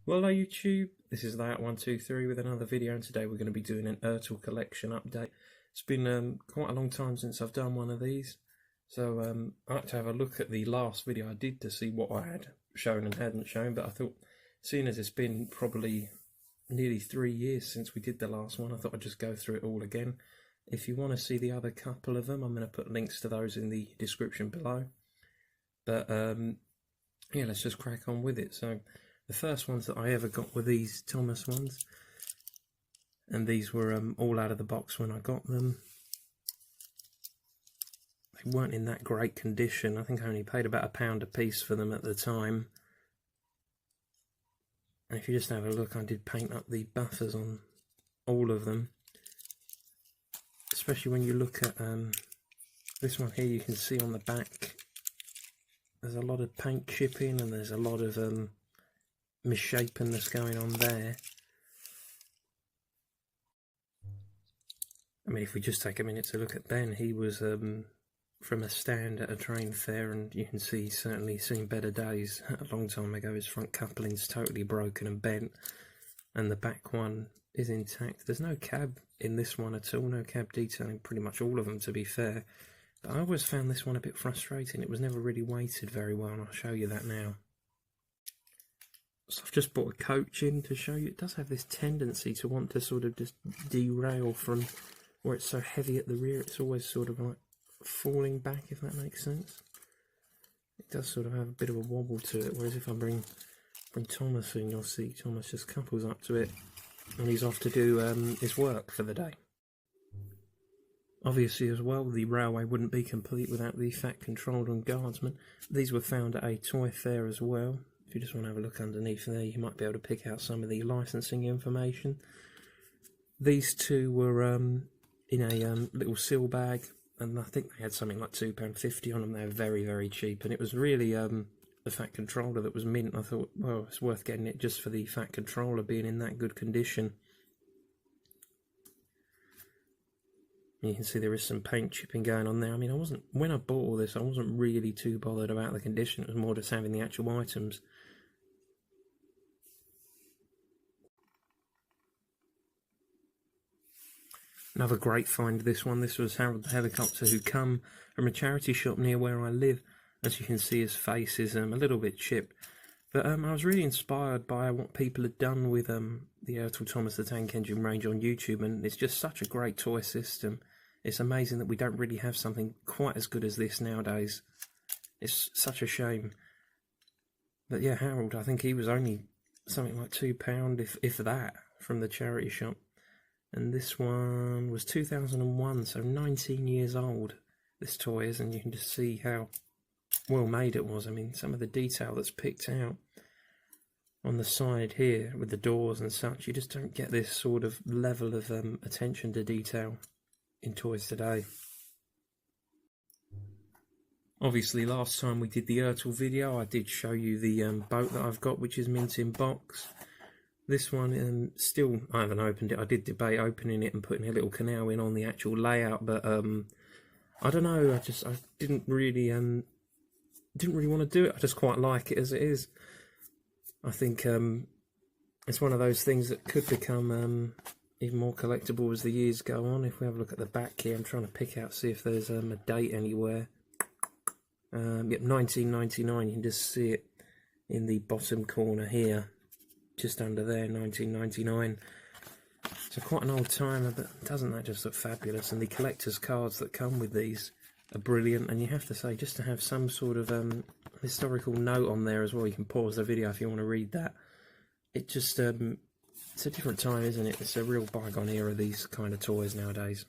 Well, hello YouTube, this is Layout123 with another video, and today we're going to be doing an Ertl collection update. It's been quite a long time since I've done one of these, so I had to have a look at the last video I did to see what I had shown and hadn't shown, but I thought, seeing as it's been probably nearly 3 years since we did the last one, I thought I'd just go through it all again. If you want to see the other couple of them, I'm going to put links to those in the description below. But yeah, let's just crack on with it. So the first ones that I ever got were these Thomas ones, and these were all out of the box when I got them. They weren't in that great condition. I think I only paid about £1 a piece for them at the time. And if you just have a look, I did paint up the buffers on all of them. Especially when you look at this one here, you can see on the back there's a lot of paint chipping and there's a lot of misshapen that's going on there. I mean, if we just take a minute to look at Ben, he was from a stand at a train fair, and you can see he's certainly seen better days. A long time ago, his front coupling's totally broken and bent, and the back one is intact. There's no cab in this one at all, no cab detailing, pretty much all of them to be fair. But I always found this one a bit frustrating. It was never really weighted very well, and I'll show you that now. So I've just bought a coach in to show you. It does have this tendency to want to sort of just derail from where it's so heavy at the rear. It's always sort of like falling back, if that makes sense. It does sort of have a bit of a wobble to it, whereas if I bring Thomas in, you'll see Thomas just couples up to it and he's off to do his work for the day. Obviously as well, the railway wouldn't be complete without the fat controller and guardsman. These were found at a toy fair as well. If you just want to have a look underneath there, you might be able to pick out some of the licensing information. These two were in a little seal bag, and I think they had something like £2.50 on them. They were very, very cheap, and it was really the fat controller that was mint. I thought, well, it's worth getting it just for the fat controller being in that good condition. You can see there is some paint chipping going on there. I mean, when I bought all this, I wasn't really too bothered about the condition. It was more just having the actual items. Another great find, this one. This was Harold the Helicopter, who come from a charity shop near where I live. As you can see, his face is a little bit chipped. But I was really inspired by what people had done with the Ertl Thomas the Tank Engine range on YouTube, and it's just such a great toy system. It's amazing that we don't really have something quite as good as this nowadays. It's such a shame. But yeah, Harold, I think he was only something like £2, if that, from the charity shop. And this one was 2001, so 19 years old, this toy is, and you can just see how well made it was. I mean, some of the detail that's picked out on the side here with the doors and such, you just don't get this sort of level of attention to detail in toys today. Obviously, last time we did the Ertl video, I did show you the boat that I've got, which is mint in box. This one, still, I haven't opened it. I did debate opening it and putting a little canal in on the actual layout, but I don't know. I didn't really want to do it. I just quite like it as it is. I think it's one of those things that could become even more collectible as the years go on. If we have a look at the back here, I'm trying to pick out, see if there's a date anywhere. Yep, 1999. You can just see it in the bottom corner here. Just under there, 1999. So quite an old timer, but doesn't that just look fabulous? And the collector's cards that come with these are brilliant, and you have to say, just to have some sort of historical note on there as well. You can pause the video if you want to read that. It just it's a different time, isn't it? It's a real bygone era, these kind of toys nowadays.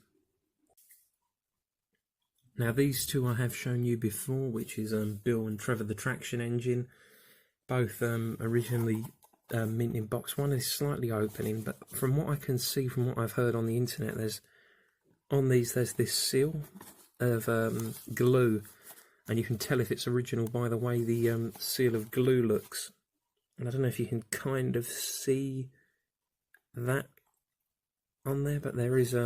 Now these two I have shown you before, which is Bill and Trevor the Traction Engine, both originally mint in box. One is slightly opening, but from what I can see, from what I've heard on the internet, there's this seal of glue, and you can tell if it's original by the way the seal of glue looks. And I don't know if you can kind of see that on there, but there is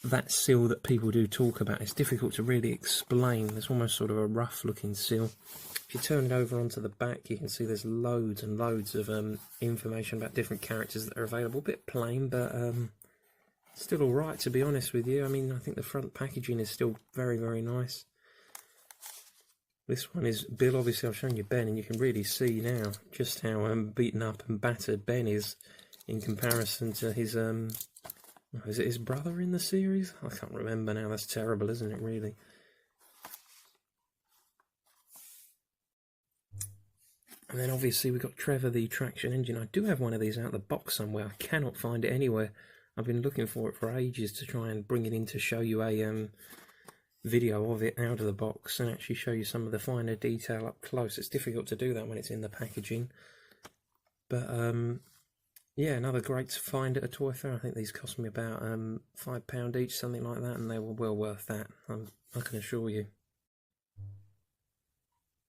that seal that people do talk about. It's difficult to really explain. There's almost sort of a rough looking seal. If you turn it over onto the back, you can see there's loads and loads of information about different characters that are available. A bit plain, but still alright, to be honest with you. I mean, I think the front packaging is still very, very nice. This one is Bill. Obviously, I've shown you Ben, and you can really see now just how beaten up and battered Ben is in comparison to his, is it his brother in the series? I can't remember now. That's terrible, isn't it, really? And then obviously we've got Trevor, the traction engine. I do have one of these out of the box somewhere. I cannot find it anywhere. I've been looking for it for ages to try and bring it in to show you a video of it out of the box and actually show you some of the finer detail up close. It's difficult to do that when it's in the packaging. But yeah, another great to find at a toy fair. I think these cost me about £5 each, something like that, and they were well worth that, I can assure you.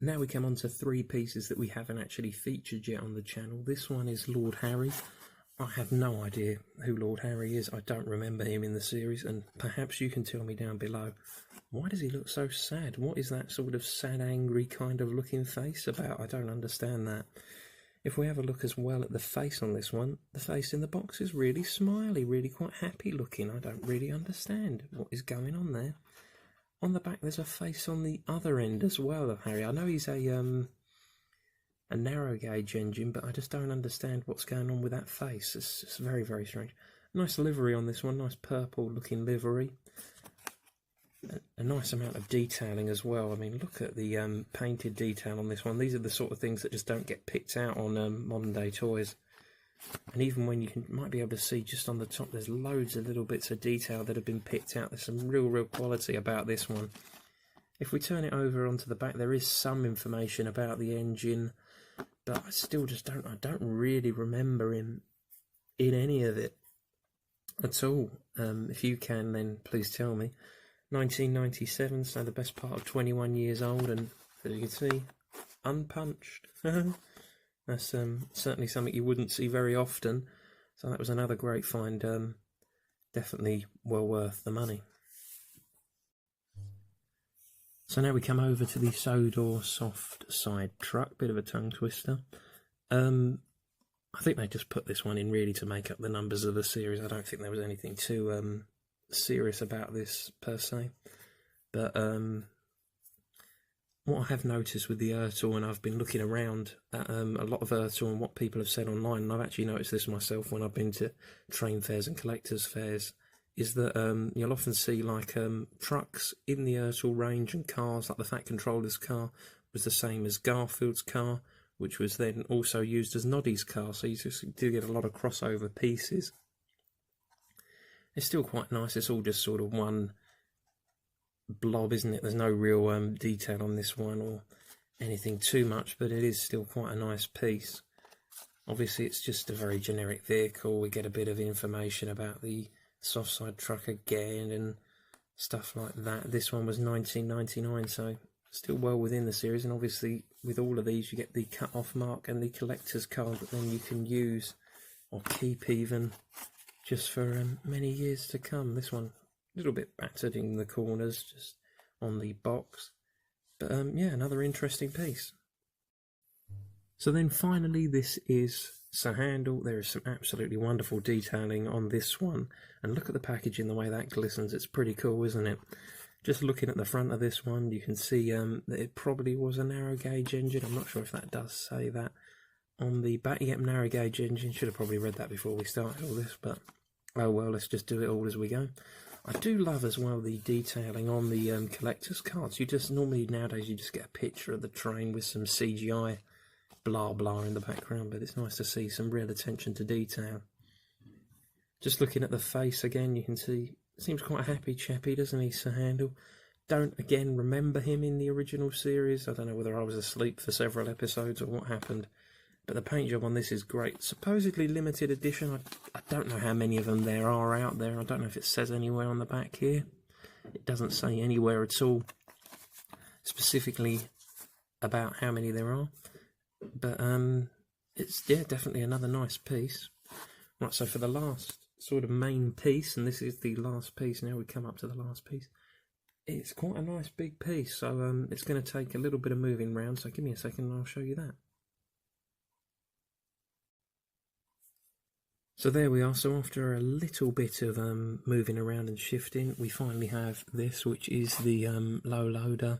Now we come on to 3 pieces that we haven't actually featured yet on the channel. This one is Lord Harry. I have no idea who Lord Harry is. I don't remember him in the series, and perhaps you can tell me down below. Why does he look so sad? What is that sort of sad, angry kind of looking face about? I don't understand that. If we have a look as well at the face on this one, the face in the box is really smiley, really quite happy looking. I don't really understand what is going on there. On the back, there's a face on the other end as well of Harry. I know he's a narrow gauge engine, but I just don't understand what's going on with that face. It's very, very strange. Nice livery on this one, nice purple looking livery. A nice amount of detailing as well. I mean, look at the painted detail on this one. These are the sort of things that just don't get picked out on modern day toys. And even when you might be able to see just on the top, there's loads of little bits of detail that have been picked out. There's some real quality about this one. If we turn it over onto the back, there is some information about the engine, but I still just I don't really remember him in any of it at all. If you can, then please tell me. 1997, so the best part of 21 years old, and as you can see, unpunched. That's certainly something you wouldn't see very often, so that was another great find, definitely well worth the money. So now we come over to the Sodor soft side truck, bit of a tongue twister. I think they just put this one in really to make up the numbers of the series. I don't think there was anything too serious about this per se, but what I have noticed with the Ertl, and I've been looking around at a lot of Ertl and what people have said online, and I've actually noticed this myself when I've been to train fairs and collectors fairs, is that you'll often see like trucks in the Ertl range and cars, like the Fat Controller's car was the same as Garfield's car, which was then also used as Noddy's car, so you just do get a lot of crossover pieces. It's still quite nice. It's all just sort of one blob, isn't it? There's no real detail on this one or anything too much, but it is still quite a nice piece. Obviously it's just a very generic vehicle. We get a bit of information about the soft side truck again and stuff like that. This one was 1999, so still well within the series, and obviously with all of these you get the cut off mark and the collector's card that then you can use or keep even just for many years to come. This one a little bit battered in the corners just on the box, but yeah, another interesting piece. So then finally, this is Sir Handel. There is some absolutely wonderful detailing on this one, and look at the packaging, the way that glistens. It's pretty cool, isn't it? Just looking at the front of this one, you can see that it probably was a narrow gauge engine. I'm not sure if that does say that on the back. Yep, narrow gauge engine. Should have probably read that before we started all this, but oh well, let's just do it all as we go. I do love as well the detailing on the collector's cards. You just normally nowadays you just get a picture of the train with some CGI blah blah in the background, but it's nice to see some real attention to detail. Just looking at the face again, you can see seems quite happy chappy, doesn't he, Sir Handel? Don't again remember him in the original series. I don't know whether I was asleep for several episodes or what happened, but the paint job on this is great. Supposedly limited edition. I don't know how many of them there are out there. I don't know if it says anywhere on the back here. It doesn't say anywhere at all specifically about how many there are. But it's, yeah, definitely another nice piece. Right, so for the last sort of main piece, and this is the last piece, now we come up to the last piece, it's quite a nice big piece, so it's going to take a little bit of moving around, so give me a second and I'll show you that. So there we are. So after a little bit of moving around and shifting, we finally have this, which is the low loader.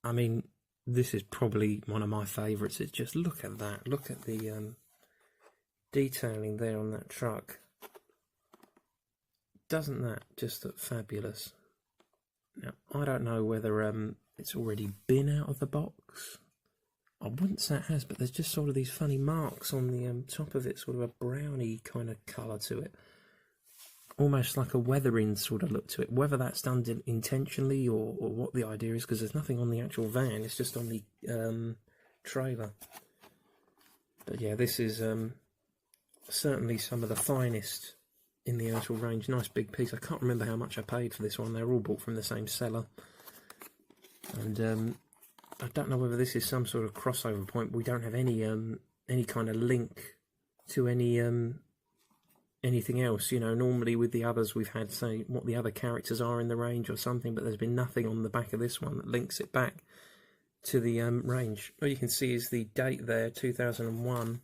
I mean, this is probably one of my favourites. It's just, look at that. Look at the detailing there on that truck. Doesn't that just look fabulous? Now, I don't know whether it's already been out of the box. I wouldn't say it has, but there's just sort of these funny marks on the top of it, sort of a browny kind of colour to it. Almost like a weathering sort of look to it. Whether that's done intentionally or what the idea is, because there's nothing on the actual van, it's just on the trailer. But yeah, this is certainly some of the finest in the Ertl range. Nice big piece. I can't remember how much I paid for this one. They're all bought from the same seller. And I don't know whether this is some sort of crossover point. We don't have any kind of link to anything else. You know, normally with the others we've had, say, what the other characters are in the range or something, but there's been nothing on the back of this one that links it back to the range. All you can see is the date there, 2001.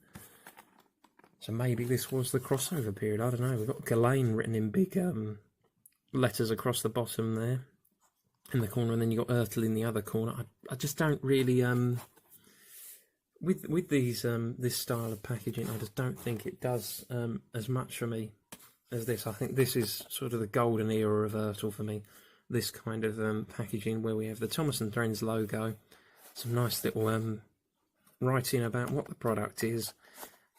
So maybe this was the crossover period. I don't know. We've got Ghislaine written in big letters across the bottom there in the corner, and then you've got Ertl in the other corner. I just don't really with these this style of packaging, I just don't think it does as much for me as this. I think this is sort of the golden era of Ertl for me. This kind of packaging where we have the Thomas & Friends logo, some nice little writing about what the product is,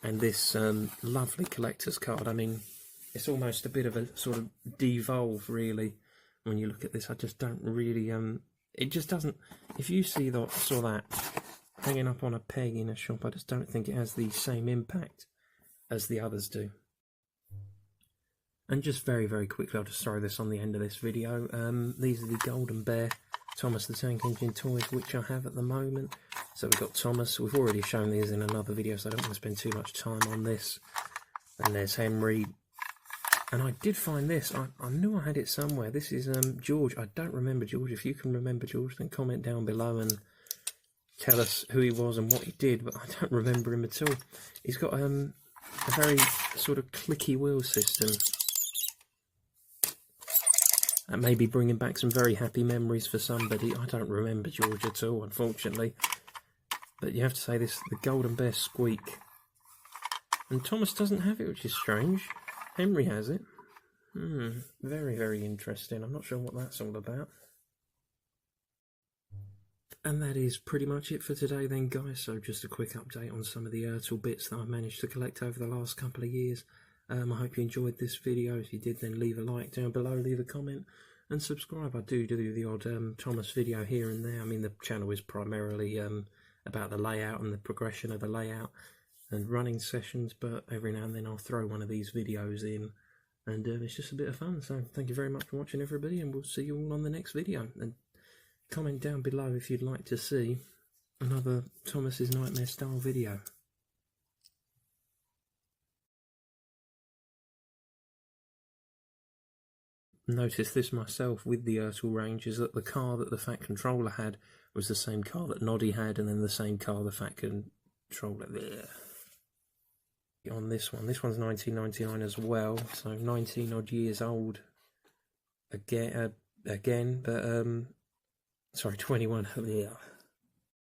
and this lovely collector's card. I mean, it's almost a bit of a sort of devolve, really. When you look at this, I just don't really, it just doesn't, if you saw that hanging up on a peg in a shop, I just don't think it has the same impact as the others do. And just very, very quickly, I'll just throw this on the end of this video. These are the Golden Bear Thomas the Tank Engine toys, which I have at the moment. So we've got Thomas. We've already shown these in another video, so I don't want to spend too much time on this. And there's Henry. And I did find this. I knew I had it somewhere. This is George. I don't remember George. If you can remember George, then comment down below and tell us who he was and what he did. But I don't remember him at all. He's got a very sort of clicky wheel system. That may be bringing back some very happy memories for somebody. I don't remember George at all, unfortunately. But you have to say this, the Golden Bear Squeak. And Thomas doesn't have it, which is strange. Henry has it. Very, very interesting. I'm not sure what that's all about. And that is pretty much it for today then, guys. So just a quick update on some of the Ertl bits that I've managed to collect over the last couple of years. I hope you enjoyed this video. If you did, then leave a like down below, leave a comment, and subscribe. I do the odd Thomas video here and there. I mean, the channel is primarily about the layout and the progression of the layout and running sessions, but every now and then I'll throw one of these videos in, and it's just a bit of fun. So thank you very much for watching, everybody, and we'll see you all on the next video. And comment down below if you'd like to see another Thomas's Nightmare style video. Noticed this myself with the Ertl range, is that the car that the Fat Controller had was the same car that Noddy had, and then the same car the Fat Controller there. On this one's 1999 as well, so 19 odd years old again, but sorry, 21. Yeah.